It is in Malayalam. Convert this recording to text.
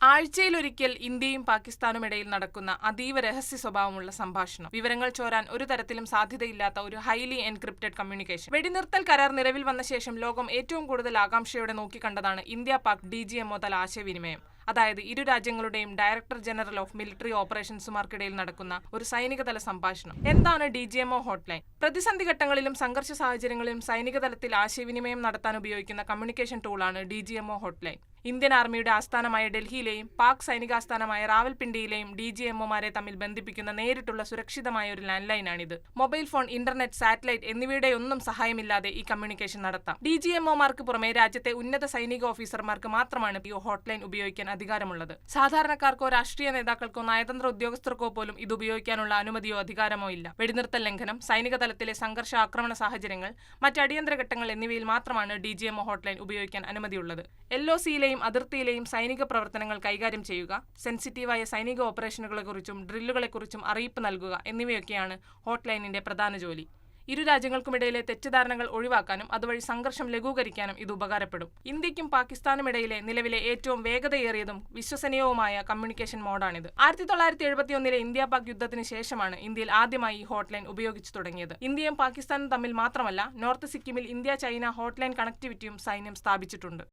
ആഴ്ചയിലൊരിക്കൽ ഇന്ത്യയും പാകിസ്ഥാനും ഇടയിൽ നടക്കുന്ന അതീവ രഹസ്യ സ്വഭാവമുള്ള സംഭാഷണം. വിവരങ്ങൾ ചോരാൻ ഒരു തരത്തിലും സാധ്യതയില്ലാത്ത ഒരു ഹൈലി എൻക്രിപ്റ്റഡ് കമ്മ്യൂണിക്കേഷൻ. വെടിനിർത്തൽ കരാർ നിലവിൽ വന്ന ശേഷം ലോകം ഏറ്റവും കൂടുതൽ ആകാംക്ഷയോടെ നോക്കിക്കണ്ടതാണ് ഇന്ത്യ പാക് DGMO തല ആശയവിനിമയം. അതായത് ഇരു രാജ്യങ്ങളുടെയും ഡയറക്ടർ ജനറൽ ഓഫ് മിലിറ്ററി ഓപ്പറേഷൻസുമാർക്കിടയിൽ നടക്കുന്ന ഒരു സൈനികതല സംഭാഷണം. എന്താണ് DGMO ഹോട്ട്ലൈൻ? പ്രതിസന്ധി ഘട്ടങ്ങളിലും സംഘർഷ സാഹചര്യങ്ങളിലും സൈനിക തലത്തിൽ ആശയവിനിമയം നടത്താൻ ഉപയോഗിക്കുന്ന കമ്മ്യൂണിക്കേഷൻ ടൂളാണ് DGMO ഹോട്ട്ലൈൻ. ഇന്ത്യൻ ആർമിയുടെ ആസ്ഥാനമായ ഡൽഹിയിലെയും പാക് സൈനികാസ്ഥാനമായ റാവൽപിണ്ടിയിലെയും DGMOമാരെ തമ്മിൽ ബന്ധിപ്പിക്കുന്ന നേരിട്ടുള്ള സുരക്ഷിതമായ ഒരു ലാൻഡ് ലൈനാണിത്. മൊബൈൽ ഫോൺ, ഇന്റർനെറ്റ്, സാറ്റലൈറ്റ് എന്നിവയുടെ ഒന്നും സഹായമില്ലാതെ ഈ കമ്മ്യൂണിക്കേഷൻ നടത്താം. DGMOമാർക്ക് പുറമെ രാജ്യത്തെ ഉന്നത സൈനിക ഓഫീസർമാർക്ക് മാത്രമാണ് ഈ ഹോട്ട്ലൈൻ ഉപയോഗിക്കാൻ അധികാരമുള്ളത്. സാധാരണക്കാർക്കോ രാഷ്ട്രീയ നേതാക്കൾക്കോ നയതന്ത്ര ഉദ്യോഗസ്ഥർക്കോ പോലും ഇത് ഉപയോഗിക്കാനുള്ള അനുമതിയോ അധികാരമോ ഇല്ല. വെടിനിർത്തൽ ലംഘനം, സൈനിക തലത്തിലെ സംഘർഷ ആക്രമണ സാഹചര്യങ്ങൾ, മറ്റ് അടിയന്തര ഘട്ടങ്ങൾ എന്നിവയിൽ മാത്രമാണ് DGMO ഹോട്ട്ലൈൻ ഉപയോഗിക്കാൻ അനുമതിയുള്ളത്. LOCയിലെയും അതിർത്തിയിലെയും സൈനിക പ്രവർത്തനങ്ങൾ കൈകാര്യം ചെയ്യുക, സെൻസിറ്റീവായ സൈനിക ഓപ്പറേഷനുകളെക്കുറിച്ചും ഡ്രില്ലുകളെക്കുറിച്ചും അറിയിപ്പ് നൽകുക എന്നിവയൊക്കെയാണ് ഹോട്ട്ലൈനിന്റെ പ്രധാന ജോലി. ഇരു രാജ്യങ്ങൾക്കുമിടയിലെ തെറ്റിദ്ധാരണകൾ ഒഴിവാക്കാനും അതുവഴി സംഘർഷം ലഘൂകരിക്കാനും ഇത് ഉപകാരപ്പെടും. ഇന്ത്യക്കും പാകിസ്ഥാനും ഇടയിലെ നിലവിലെ ഏറ്റവും വേഗതയേറിയതും വിശ്വസനീയവുമായ കമ്മ്യൂണിക്കേഷൻ മോഡാണിത്. 1971 ഇന്ത്യ പാക് യുദ്ധത്തിന് ശേഷമാണ് ഇന്ത്യയിൽ ആദ്യമായി ഈ ഹോട്ട്ലൈൻ ഉപയോഗിച്ചു തുടങ്ങിയത്. ഇന്ത്യയും പാകിസ്ഥാനും തമ്മിൽ മാത്രമല്ല, നോർത്ത് സിക്കിമിൽ ഇന്ത്യ ചൈന ഹോട്ട്ലൈൻ കണക്ടിവിറ്റിയും സൈന്യം സ്ഥാപിച്ചിട്ടുണ്ട്.